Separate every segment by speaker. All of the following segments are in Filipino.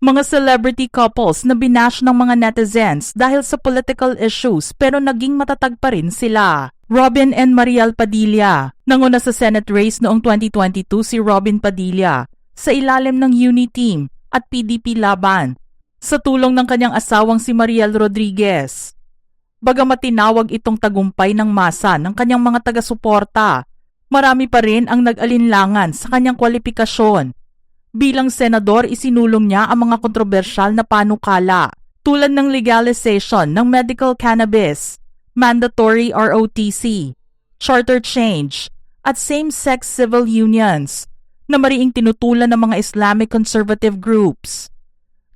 Speaker 1: Mga celebrity couples na binash ng mga netizens dahil sa political issues pero naging matatag pa rin sila. Robin and Mariel Padilla. Nanguna sa Senate race noong 2022 si Robin Padilla sa ilalim ng UNI-Team at PDP laban sa tulong ng kanyang asawang si Mariel Rodriguez. Bagamat tinawag itong tagumpay ng masa ng kanyang mga taga-suporta, marami pa rin ang nag-alinlangan sa kanyang kwalipikasyon. Bilang senador, isinulong niya ang mga kontrobersyal na panukala tulad ng legalization ng medical cannabis, mandatory ROTC, charter change, at same-sex civil unions na mariing tinutulan ng mga Islamic conservative groups.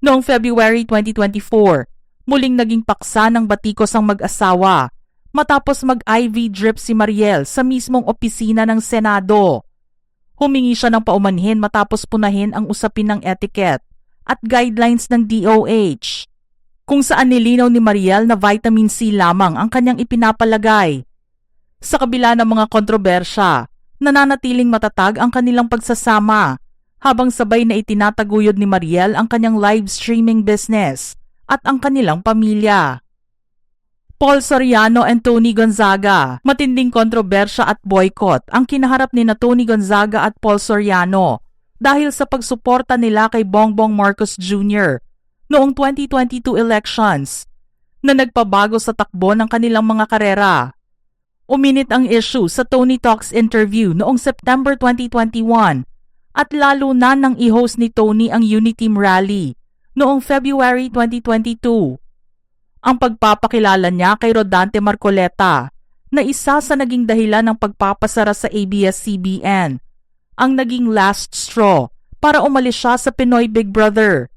Speaker 1: Noong February 2024, muling naging paksa ng batikos ang mag-asawa matapos mag-IV drip si Mariel sa mismong opisina ng Senado. Humingi siya ng paumanhin matapos punahin ang usapin ng etiquette at guidelines ng DOH, kung saan nilinaw ni Mariel na vitamin C lamang ang kanyang ipinapalagay. Sa kabila ng mga kontrobersya, nananatiling matatag ang kanilang pagsasama habang sabay na itinataguyod ni Mariel ang kanyang live streaming business at ang kanilang pamilya. Paul Soriano and Tony Gonzaga. Matinding kontrobersya at boycott ang kinaharap ni na Tony Gonzaga at Paul Soriano dahil sa pagsuporta nila kay Bongbong Marcos Jr. noong 2022 elections na nagpabago sa takbo ng kanilang mga karera. Uminit ang issue sa Tony Talks interview noong September 2021 at lalo na nang i-host ni Tony ang UNI-Team rally noong February 2022. Ang pagpapakilala niya kay Rodante Marcoleta na isa sa naging dahilan ng pagpapasara sa ABS-CBN ang naging last straw para umalis siya sa Pinoy Big Brother.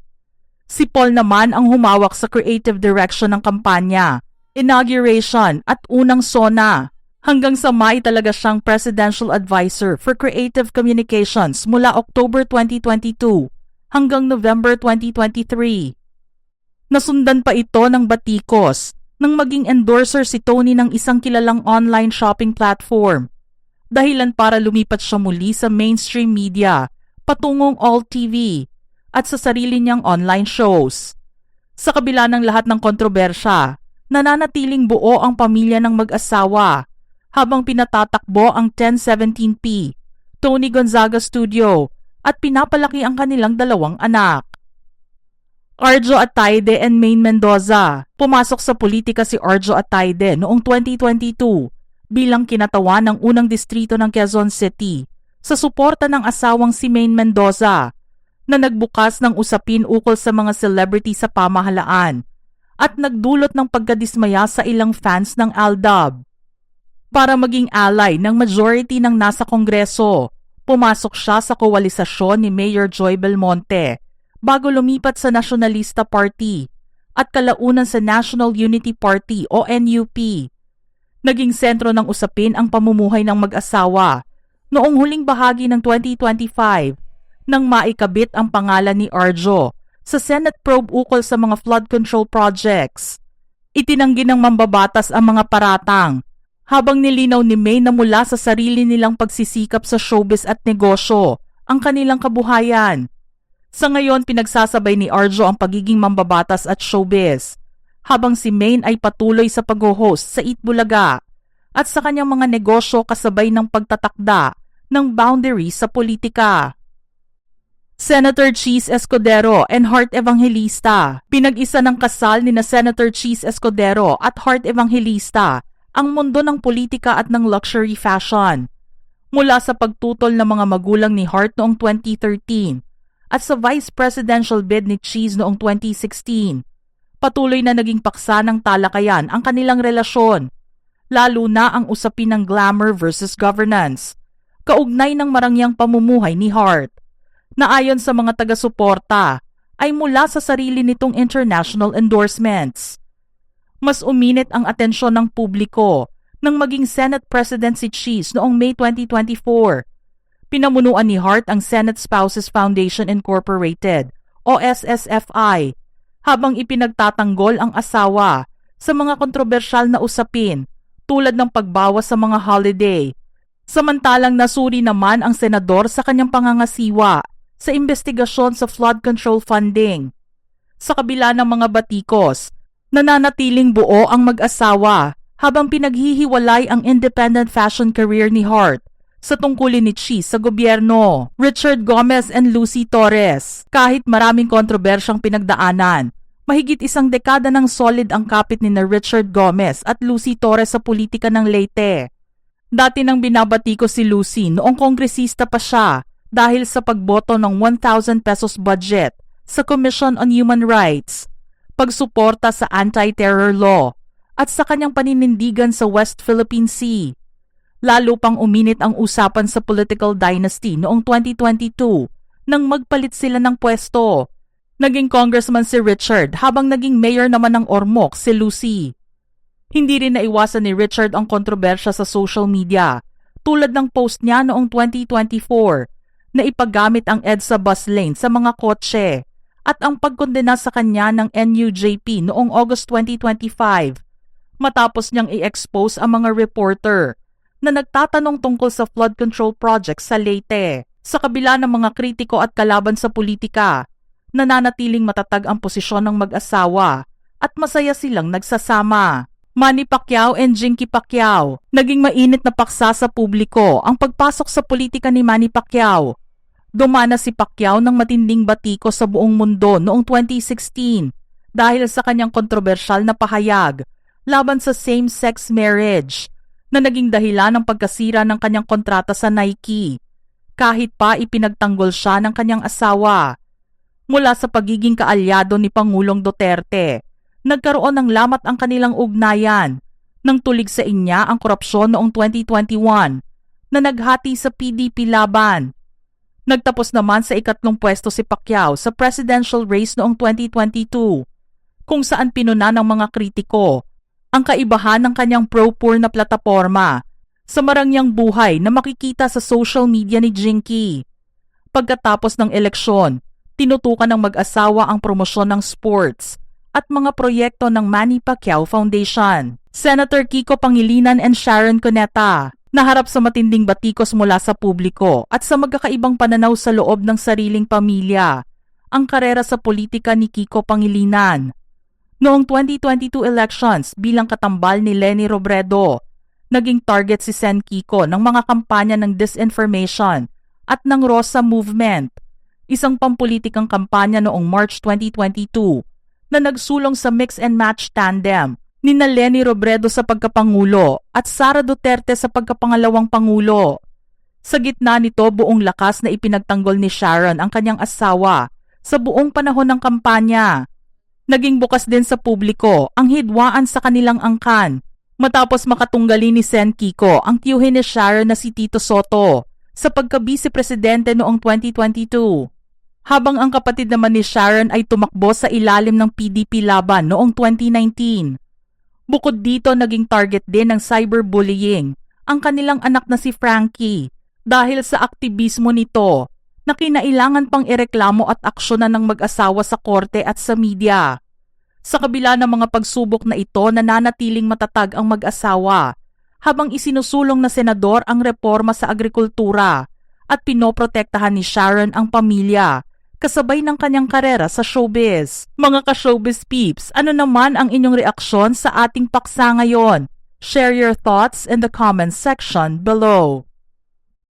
Speaker 1: Si Paul naman ang humawak sa creative direction ng kampanya, inauguration at unang SONA hanggang sa May talaga siyang Presidential Advisor for Creative Communications mula October 2022 hanggang November 2023. Nasundan pa ito ng batikos nang maging endorser si Tony ng isang kilalang online shopping platform, dahilan para lumipat siya muli sa mainstream media patungong All TV at sa sarili niyang online shows. Sa kabila ng lahat ng kontrobersya, nananatiling buo ang pamilya ng mag-asawa habang pinatatakbo ang 1017p, Tony Gonzaga Studio at pinapalaki ang kanilang dalawang anak. Arjo Ataide and Maine Mendoza. Pumasok sa politika si Arjo Ataide noong 2022 bilang kinatawan ng unang distrito ng Quezon City sa suporta ng asawang si Maine Mendoza na nagbukas ng usapin ukol sa mga celebrity sa pamahalaan at nagdulot ng pagkadismaya sa ilang fans ng Aldab. Para maging ally ng majority ng nasa Kongreso, pumasok siya sa koalisasyon ni Mayor Joy Belmonte bago lumipat sa Nationalista Party at kalaunan sa National Unity Party o NUP. Naging sentro ng usapin ang pamumuhay ng mag-asawa noong huling bahagi ng 2025 nang maikabit ang pangalan ni Arjo sa Senate probe ukol sa mga flood control projects. Itinanggi ng mambabatas ang mga paratang habang nilinaw ni May na mula sa sarili nilang pagsisikap sa showbiz at negosyo ang kanilang kabuhayan. Sa ngayon, pinagsasabay ni Arjo ang pagiging mambabatas at showbiz, habang si Maine ay patuloy sa pag-host sa Eat Bulaga at sa kanyang mga negosyo kasabay ng pagtatakda ng boundaries sa politika. Senator Cheese Escudero and Heart Evangelista. Pinag-isa ng kasal ni na Senator Cheese Escudero at Heart Evangelista ang mundo ng politika at ng luxury fashion. Mula sa pagtutol ng mga magulang ni Heart noong 2013, at sa vice presidential bid ni Cheese noong 2016. Patuloy na naging paksa ng talakayan ang kanilang relasyon, lalo na ang usapin ng glamour versus governance, kaugnay ng marangyang pamumuhay ni Hart, na ayon sa mga taga-suporta ay mula sa sarili nitong international endorsements. Mas uminit ang atensyon ng publiko nang maging Senate President si Cheese noong May 2024. Pinamunuan ni Hart ang Senate Spouses Foundation Incorporated o SSFI habang ipinagtatanggol ang asawa sa mga kontrobersyal na usapin tulad ng pagbawas sa mga holiday. Samantalang nasuri naman ang senador sa kanyang pangangasiwa sa investigasyon sa flood control funding Sa kabila ng mga batikos, nananatiling buo ang mag-asawa habang pinaghihiwalay ang independent fashion career ni Hart sa tungkulin ni Chi sa gobyerno. Richard Gomez and Lucy Torres. Kahit maraming kontrobersyang pinagdaanan, mahigit isang dekada ng solid ang kapit ni Richard Gomez at Lucy Torres sa politika ng Leyte. Dati nang binabati ko si Lucy noong kongresista pa siya dahil sa pagboto ng 1,000 pesos budget sa Commission on Human Rights, pagsuporta sa anti-terror law, at sa kanyang paninindigan sa West Philippine Sea. Lalo pang uminit ang usapan sa political dynasty noong 2022 nang magpalit sila ng pwesto. Naging congressman si Richard habang naging mayor naman ng Ormoc si Lucy. Hindi rin naiwasan ni Richard ang kontrobersya sa social media tulad ng post niya noong 2024 na ipagamit ang EDSA bus lane sa mga kotse at ang pagkondena sa kanya ng NUJP noong August 2025 matapos niyang i-expose ang mga reporter na nagtatanong tungkol sa flood control project sa Leyte. Sa kabila ng mga kritiko at kalaban sa politika, nananatiling matatag ang posisyon ng mag-asawa at masaya silang nagsasama. Manny Pacquiao and Jinky Pacquiao. Naging mainit na paksa sa publiko ang pagpasok sa politika ni Manny Pacquiao. Dumana si Pacquiao ng matinding batiko sa buong mundo noong 2016 dahil sa kanyang kontrobersyal na pahayag laban sa same-sex marriage na naging dahilan ng pagkasira ng kanyang kontrata sa Nike, kahit pa ipinagtanggol siya ng kanyang asawa. Mula sa pagiging kaalyado ni Pangulong Duterte, nagkaroon ng lamat ang kanilang ugnayan nang tulig sa inya ang korupsyon noong 2021 na naghati sa PDP laban. Nagtapos naman sa ikatlong pwesto si Pacquiao sa presidential race noong 2022, kung saan pinuna ng mga kritiko ang kaibahan ng kanyang pro-poor na plataporma sa marangyang buhay na makikita sa social media ni Jinky. Pagkatapos ng eleksyon, tinutukan ng mag-asawa ang promosyon ng sports at mga proyekto ng Manny Pacquiao Foundation. Senator Kiko Pangilinan and Sharon Cuneta naharap sa matinding batikos mula sa publiko at sa magkakaibang pananaw sa loob ng sariling pamilya ang karera sa politika ni Kiko Pangilinan. Noong 2022 elections bilang katambal ni Leni Robredo, naging target si Sen Kiko ng mga kampanya ng disinformation at ng Rosa Movement, isang pampulitikang kampanya noong March 2022 na nagsulong sa mix and match tandem ni Leni Robredo sa pagkapangulo at Sara Duterte sa pagkapangalawang pangulo. Sa gitna nito, buong lakas na ipinagtanggol ni Sharon ang kanyang asawa sa buong panahon ng kampanya. Naging bukas din sa publiko ang hidwaan sa kanilang angkan matapos makatunggali ni Sen Kiko ang tiyuhin ni Sharon na si Tito Soto sa pagka-vice-presidente noong 2022. Habang ang kapatid naman ni Sharon ay tumakbo sa ilalim ng PDP laban noong 2019. Bukod dito, naging target din ng cyberbullying ang kanilang anak na si Frankie dahil sa aktivismo nito na kinailangan pang ireklamo at aksyonan ng mag-asawa sa korte at sa media. Sa kabila ng mga pagsubok na ito, nananatiling matatag ang mag-asawa habang isinusulong na senador ang reforma sa agrikultura at pinoprotektahan ni Sharon ang pamilya kasabay ng kanyang karera sa showbiz. Mga ka-showbiz peeps, ano naman ang inyong reaksyon sa ating paksa ngayon? Share your thoughts in the comments section below.